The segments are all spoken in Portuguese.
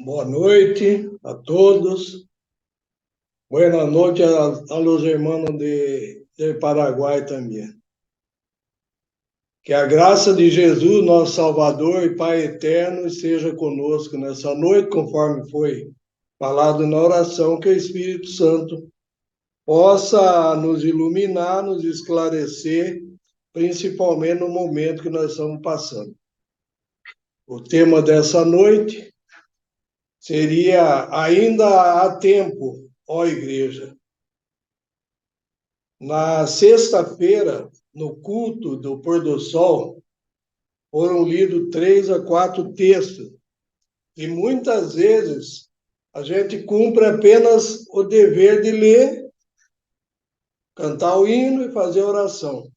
Boa noite a todos. Buenas noches a los hermanos de Paraguai também. Que a graça de Jesus, nosso Salvador e Pai eterno, esteja conosco nessa noite, conforme foi falado na oração, que o Espírito Santo possa nos iluminar, nos esclarecer, principalmente no momento que nós estamos passando. O tema dessa noite seria Ainda há tempo, ó Igreja. Na sexta-feira, no culto do pôr do sol, foram lidos 3 a 4 textos. E muitas vezes a gente cumpre apenas o dever de ler, cantar o hino e fazer oração.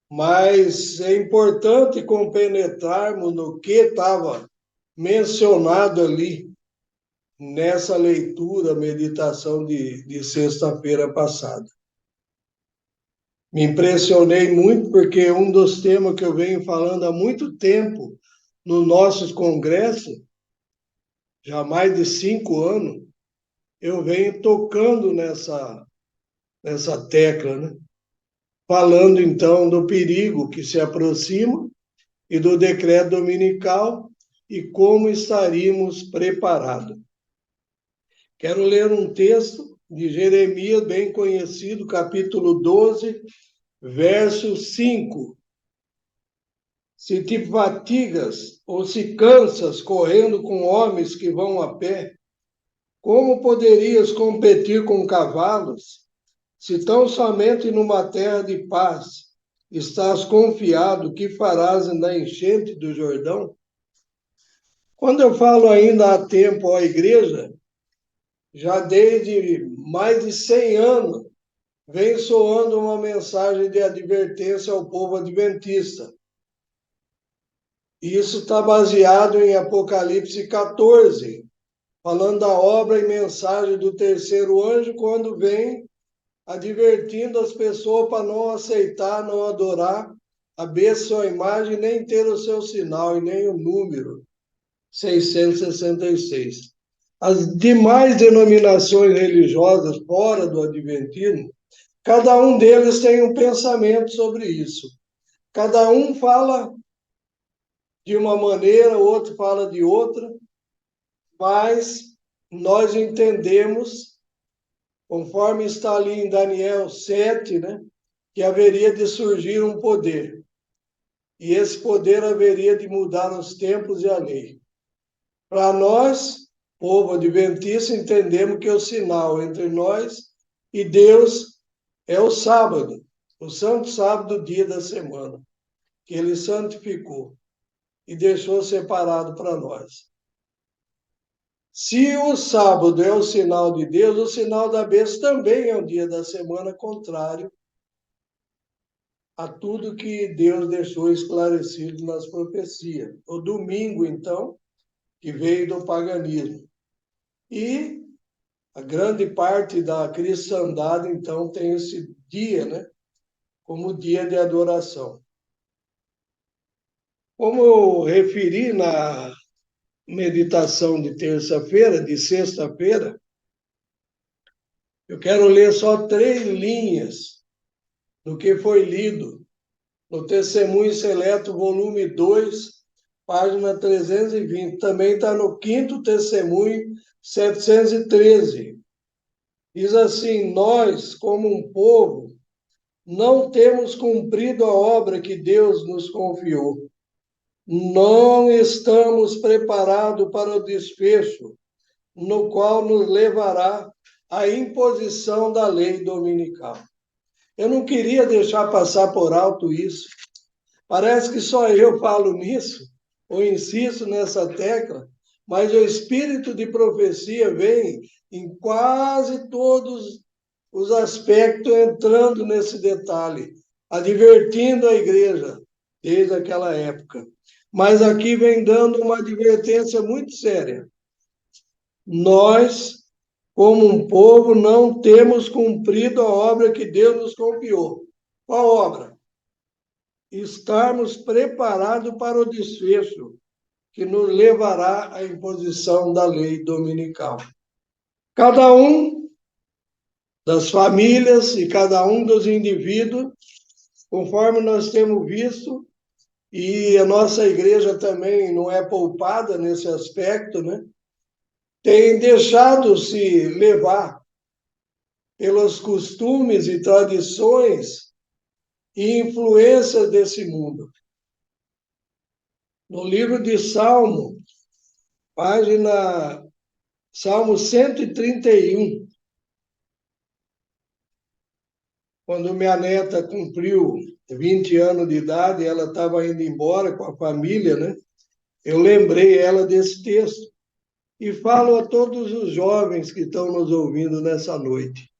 Mas é importante compenetrarmos no que estava mencionado ali nessa leitura, meditação de sexta-feira passada. Me impressionei muito porque um dos temas que eu venho falando há muito tempo nos nossos congressos, já há mais de 5 anos, eu venho tocando nessa tecla, né? Falando então do perigo que se aproxima e do decreto dominical e como estaríamos preparados. Quero ler um texto de Jeremias, bem conhecido, capítulo 12, verso 5. Se te fatigas ou se cansas correndo com homens que vão a pé, como poderias competir com cavalos, se tão somente numa terra de paz estás confiado que farás na enchente do Jordão? Quando eu falo ainda há tempo à igreja, já desde mais de 100 anos, vem soando uma mensagem de advertência ao povo adventista. Isso está baseado em Apocalipse 14, falando da obra e mensagem do terceiro anjo, quando vem advertindo as pessoas para não aceitar, não adorar a besta, a imagem, nem ter o seu sinal e nem o número 666. As demais denominações religiosas fora do adventismo, cada um deles tem um pensamento sobre isso. Cada um fala de uma maneira, o outro fala de outra, mas nós entendemos, conforme está ali em Daniel 7, né, que haveria de surgir um poder. E esse poder haveria de mudar os tempos e a lei. Para nós, povo adventista, entendemos que o sinal entre nós e Deus é o sábado, o santo sábado, dia da semana, que ele santificou e deixou separado para nós. Se o sábado é o sinal de Deus, o sinal da besta também é o dia da semana, contrário a tudo que Deus deixou esclarecido nas profecias. O domingo, então, que veio do paganismo. E a grande parte da cristandade, então, tem esse dia, né, como dia de adoração. Como eu referi na meditação de terça-feira, de sexta-feira, eu quero ler só 3 linhas do que foi lido no Testemunho Seleto, volume 2, página 320. Também está no Quinto Testemunho, 713. Diz assim: nós, como um povo, não temos cumprido a obra que Deus nos confiou. Não estamos preparados para o desfecho, no qual nos levará a imposição da lei dominical. Eu não queria deixar passar por alto isso. Parece que só eu falo nisso, ou insisto nessa tecla, mas o espírito de profecia vem em quase todos os aspectos, entrando nesse detalhe, advertindo a igreja desde aquela época. Mas aqui vem dando uma advertência muito séria. Nós, como um povo, não temos cumprido a obra que Deus nos confiou. Qual obra? Estarmos preparados para o desfecho, que nos levará à imposição da lei dominical. Cada um das famílias e cada um dos indivíduos, conforme nós temos visto, e a nossa igreja também não é poupada nesse aspecto, né? Tem deixado-se levar pelos costumes e tradições e influências desse mundo. No livro de Salmo, Salmo 131, quando minha neta cumpriu 20 anos de idade, ela estava indo embora com a família, né? Eu lembrei ela desse texto e falo a todos os jovens que estão nos ouvindo nessa noite.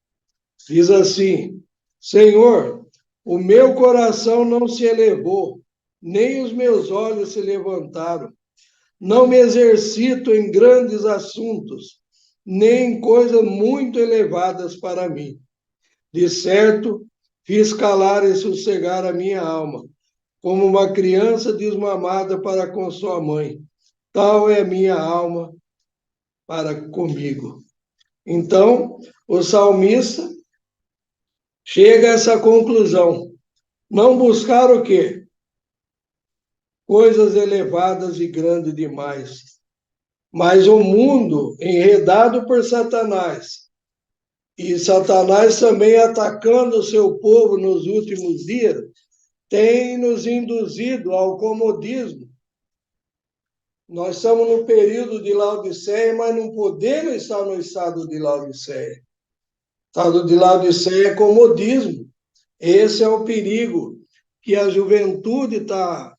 Diz assim: Senhor, o meu coração não se elevou, nem os meus olhos se levantaram. Não me exercito em grandes assuntos, nem em coisas muito elevadas para mim. De certo, fiz calar e sossegar a minha alma, como uma criança desmamada para com sua mãe. Tal é a minha alma para comigo. Então, o salmista chega a essa conclusão. Não buscar o quê? Coisas elevadas e grandes demais. Mas o mundo, enredado por Satanás, e Satanás também atacando o seu povo nos últimos dias, tem nos induzido ao comodismo. Nós estamos no período de Laodiceia, mas não podemos estar no estado de Laodiceia. O estado de Laodiceia é comodismo. Esse é o perigo que a juventude está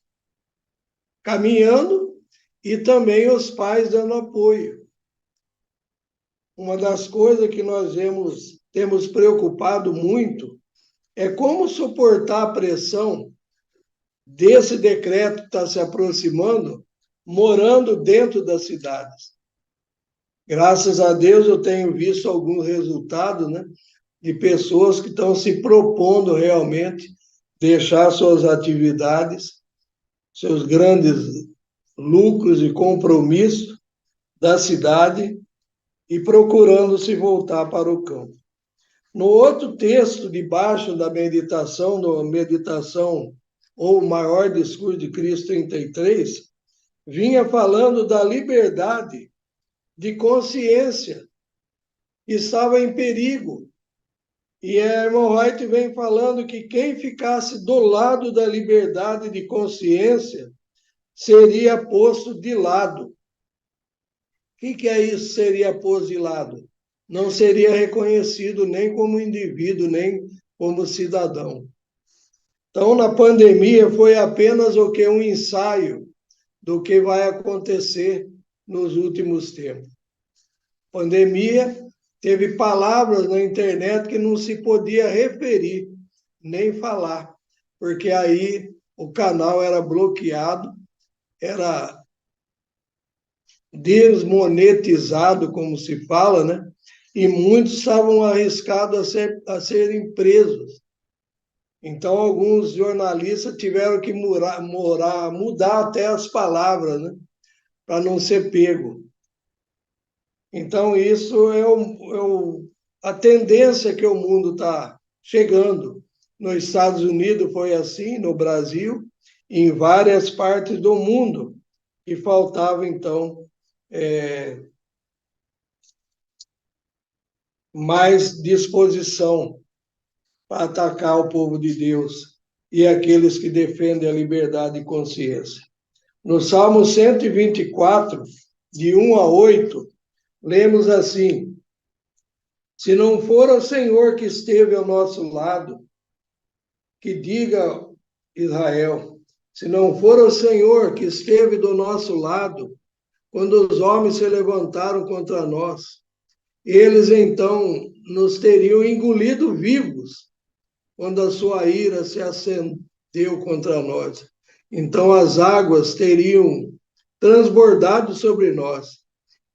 caminhando e também os pais dando apoio. Uma das coisas que nós temos preocupado muito é como suportar a pressão desse decreto que está se aproximando, morando dentro das cidades. Graças a Deus eu tenho visto alguns resultados, né, de pessoas que estão se propondo realmente deixar suas atividades, seus grandes lucros e compromissos da cidade e procurando se voltar para o campo. No outro texto, debaixo da meditação, ou maior discurso de Cristo 33, vinha falando da liberdade de consciência que estava em perigo. E a irmã White vem falando que quem ficasse do lado da liberdade de consciência seria posto de lado. O que é isso, seria posto de lado? Não seria reconhecido nem como indivíduo, nem como cidadão. Então, na pandemia, foi apenas o que? Um ensaio do que vai acontecer nos últimos tempos. Pandemia, teve palavras na internet que não se podia referir, nem falar, porque aí o canal era bloqueado, era desmonetizado, como se fala, né? E muitos estavam arriscados a serem presos. Então, alguns jornalistas tiveram que mudar até as palavras, né? Para não ser pego. Então, isso a tendência que o mundo está chegando. Nos Estados Unidos foi assim, no Brasil, em várias partes do mundo. E faltava, então, mais disposição para atacar o povo de Deus e aqueles que defendem a liberdade de consciência. No Salmo 124, de 1 a 8, lemos assim: se não for o Senhor que esteve ao nosso lado, que diga Israel, se não for o Senhor que esteve do nosso lado, quando os homens se levantaram contra nós, eles então nos teriam engolido vivos, quando a sua ira se acendeu contra nós. Então as águas teriam transbordado sobre nós,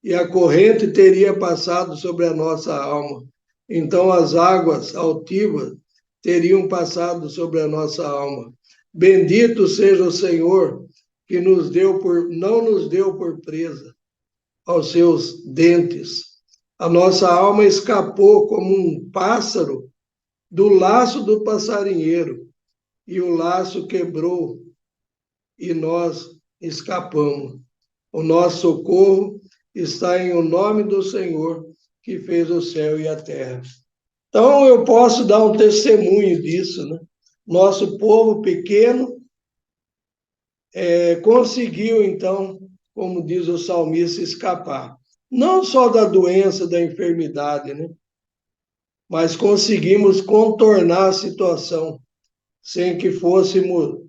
e a corrente teria passado sobre a nossa alma. Então as águas altivas teriam passado sobre a nossa alma. Bendito seja o Senhor, que não nos deu por presa aos seus dentes. A nossa alma escapou como um pássaro do laço do passarinheiro, e o laço quebrou e nós escapamos. O nosso socorro está em o nome do Senhor, que fez o céu e a terra. Então, eu posso dar um testemunho disso, né? Nosso povo pequeno conseguiu, então, como diz o salmista, escapar. Não só da doença, da enfermidade, né? Mas conseguimos contornar a situação sem que fôssemos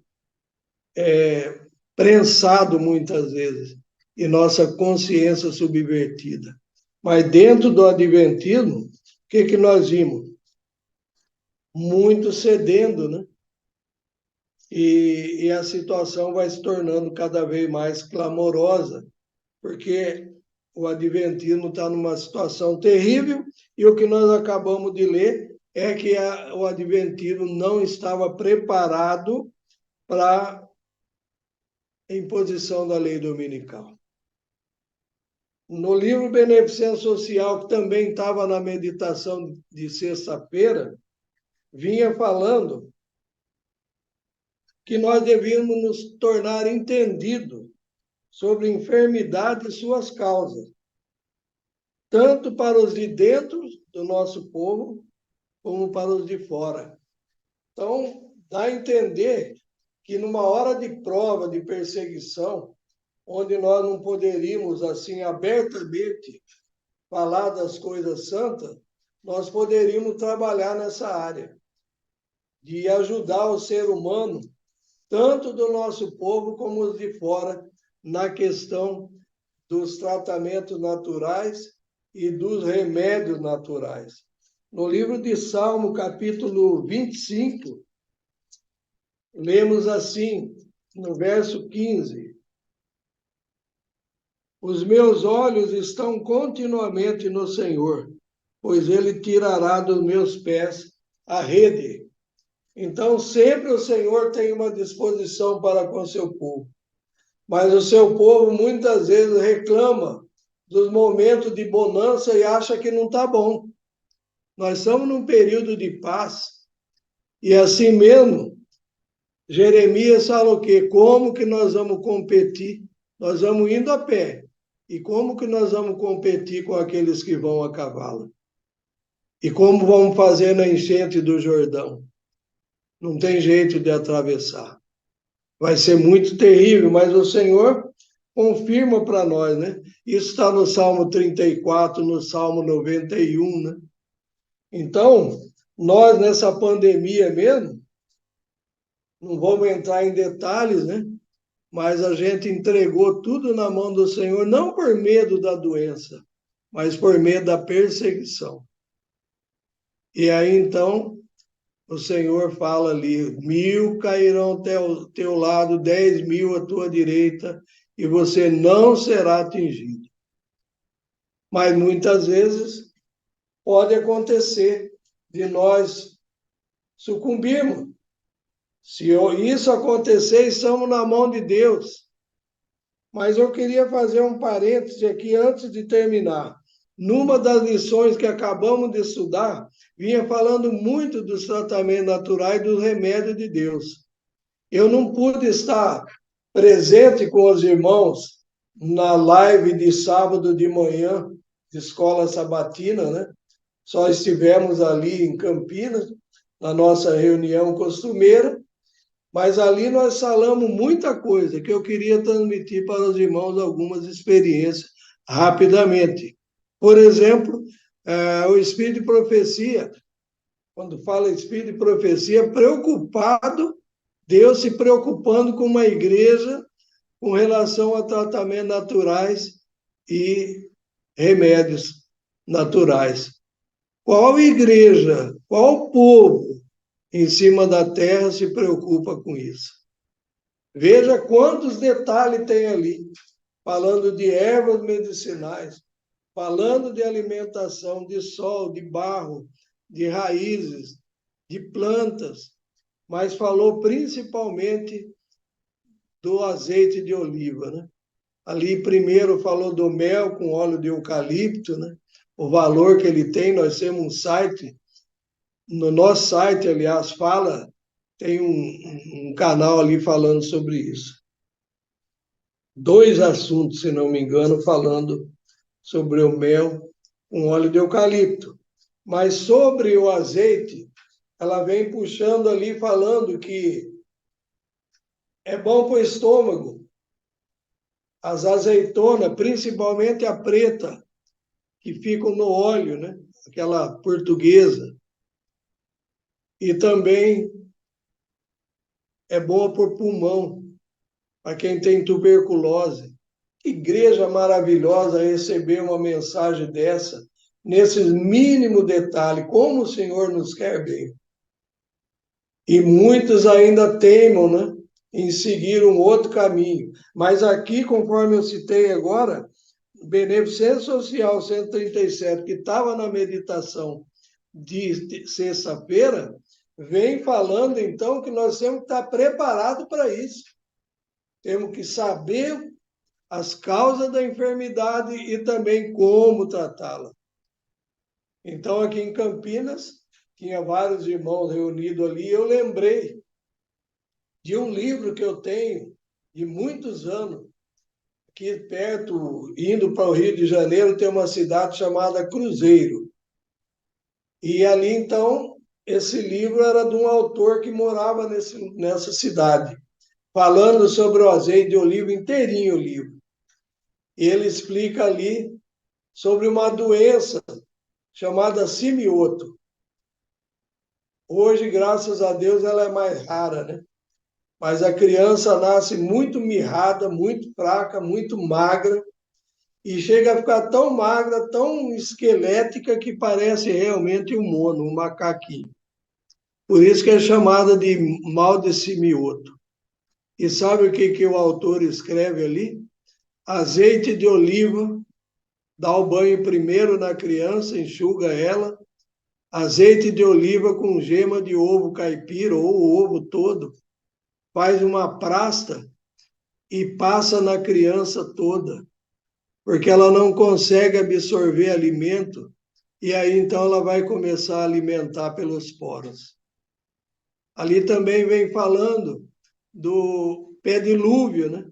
prensados muitas vezes e nossa consciência subvertida. Mas dentro do adventismo, o que nós vimos? Muito cedendo, né? E a situação vai se tornando cada vez mais clamorosa, porque o adventismo está numa situação terrível e o que nós acabamos de ler é que o adventismo não estava preparado para a imposição da lei dominical. No livro Beneficência Social, que também estava na meditação de sexta-feira, vinha falando que nós devíamos nos tornar entendidos sobre enfermidade e suas causas, tanto para os de dentro do nosso povo, como para os de fora. Então, dá a entender que numa hora de prova, de perseguição, onde nós não poderíamos, assim, abertamente falar das coisas santas, nós poderíamos trabalhar nessa área, de ajudar o ser humano, tanto do nosso povo como os de fora, na questão dos tratamentos naturais e dos remédios naturais. No livro de Salmo, capítulo 25, lemos assim, no verso 15: Os meus olhos estão continuamente no Senhor, pois Ele tirará dos meus pés a rede. Então, sempre o Senhor tem uma disposição para com o seu povo. Mas o seu povo muitas vezes reclama dos momentos de bonança e acha que não está bom. Nós estamos num período de paz. E assim mesmo, Jeremias fala o quê? Como que nós vamos competir? Nós vamos indo a pé. E como que nós vamos competir com aqueles que vão a cavalo? E como vamos fazer na enchente do Jordão? Não tem jeito de atravessar. Vai ser muito terrível, mas o Senhor confirma para nós, né? Isso está no Salmo 34, no Salmo 91, né? Então, nós nessa pandemia mesmo, não vamos entrar em detalhes, né? Mas a gente entregou tudo na mão do Senhor, não por medo da doença, mas por medo da perseguição. E aí, então, o Senhor fala ali: 1.000 cairão ao teu lado, 10.000 à tua direita, e você não será atingido. Mas muitas vezes pode acontecer de nós sucumbirmos. Se isso acontecer, estamos na mão de Deus. Mas eu queria fazer um parêntese aqui antes de terminar. Numa das lições que acabamos de estudar, vinha falando muito dos tratamentos naturais e dos remédios de Deus. Eu não pude estar presente com os irmãos na live de sábado de manhã, de escola sabatina, né? Só estivemos ali em Campinas, na nossa reunião costumeira, mas ali nós falamos muita coisa que eu queria transmitir para os irmãos algumas experiências rapidamente. Por exemplo, o Espírito de Profecia, quando fala Espírito de Profecia, preocupado, Deus se preocupando com uma igreja com relação a tratamentos naturais e remédios naturais. Qual igreja, qual povo em cima da terra se preocupa com isso? Veja quantos detalhes tem ali, falando de ervas medicinais, falando de alimentação, de sol, de barro, de raízes, de plantas, mas falou principalmente do azeite de oliva, né? Ali primeiro falou do mel com óleo de eucalipto, né? O valor que ele tem. Nós temos um site, no nosso site, aliás, tem um canal ali falando sobre isso. 2 assuntos, se não me engano, falando sobre o mel com óleo de eucalipto. Mas sobre o azeite, ela vem puxando ali, falando que é bom para o estômago. As azeitonas, principalmente a preta, que ficam no óleo, né? Aquela portuguesa. E também é boa para o pulmão, para quem tem tuberculose. Que igreja maravilhosa receber uma mensagem dessa, nesses mínimos detalhes, como o Senhor nos quer bem. E muitos ainda teimam, né, em seguir um outro caminho. Mas aqui, conforme eu citei agora, Beneficência Social 137, que estava na meditação de sexta-feira, vem falando, então, que nós temos que estar preparados para isso. Temos que saber as causas da enfermidade e também como tratá-la. Então, aqui em Campinas, tinha vários irmãos reunidos ali, eu lembrei de um livro que eu tenho de muitos anos, aqui perto, indo para o Rio de Janeiro, tem uma cidade chamada Cruzeiro. E ali, então, esse livro era de um autor que morava nessa cidade, falando sobre o azeite de oliva, inteirinho o livro. E ele explica ali sobre uma doença chamada simioto. Hoje, graças a Deus, ela é mais rara, né? Mas a criança nasce muito mirrada, muito fraca, muito magra, e chega a ficar tão magra, tão esquelética, que parece realmente um mono, um macaquinho. Por isso que é chamada de mal de simioto. E sabe o que o autor escreve ali? Azeite de oliva, dá o banho primeiro na criança, enxuga ela. Azeite de oliva com gema de ovo caipira ou o ovo todo, faz uma prasta e passa na criança toda, porque ela não consegue absorver alimento, e aí então ela vai começar a alimentar pelos poros. Ali também vem falando do pé dilúvio, né?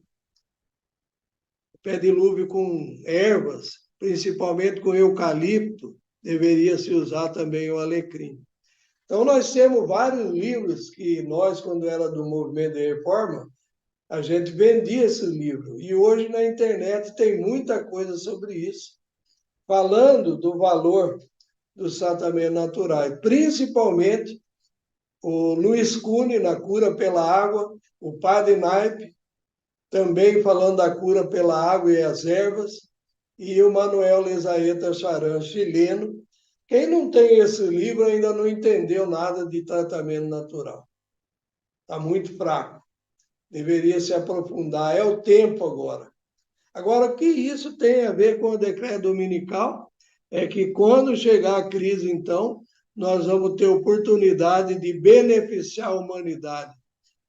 Pé dilúvio com ervas, principalmente com eucalipto, deveria se usar também o alecrim. Então, nós temos vários livros que nós, quando era do movimento de reforma, a gente vendia esses livros. E hoje na internet tem muita coisa sobre isso, falando do valor dos tratamentos naturais, principalmente o Luiz Cune, na cura pela água, o Padre Naipe, também falando da cura pela água e as ervas, e o Manuel Lezaeta Charan, chileno. Quem não tem esse livro ainda não entendeu nada de tratamento natural. Está muito fraco. Deveria se aprofundar. É o tempo agora. Agora, o que isso tem a ver com o decreto dominical? É que quando chegar a crise, então, nós vamos ter oportunidade de beneficiar a humanidade,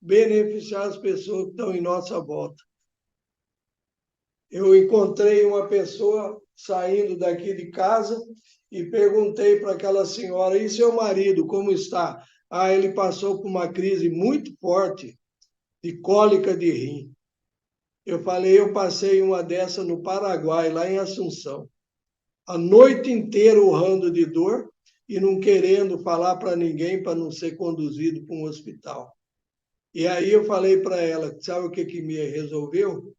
beneficiar as pessoas que estão em nossa volta. Eu encontrei uma pessoa saindo daqui de casa e perguntei para aquela senhora: e seu marido, como está? Ah, ele passou por uma crise muito forte de cólica de rim. Eu falei: eu passei uma dessa no Paraguai, lá em Assunção. A noite inteira urrando de dor e não querendo falar para ninguém para não ser conduzido para um hospital. E aí eu falei para ela: sabe o que me resolveu?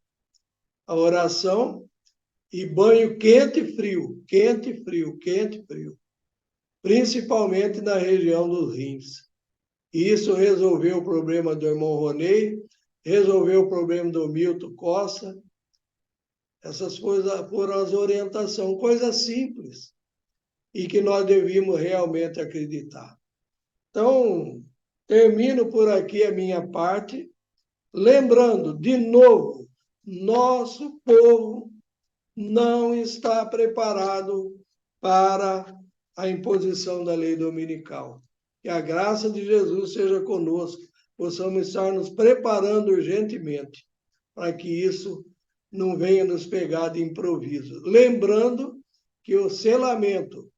A oração e banho quente e frio, quente e frio, quente e frio, principalmente na região dos rins. E isso resolveu o problema do irmão Ronei, resolveu o problema do Milton Costa. Essas coisas foram as orientações, coisas simples, e que nós devíamos realmente acreditar. Então, termino por aqui a minha parte, lembrando, de novo, nosso povo não está preparado para a imposição da lei dominical. Que a graça de Jesus seja conosco, possamos estar nos preparando urgentemente. para que isso não venha nos pegar de improviso. Lembrando que o selamento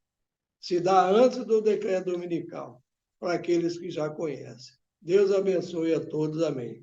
se dá antes do decreto dominical, para aqueles que já conhecem. Deus abençoe a todos. Amém.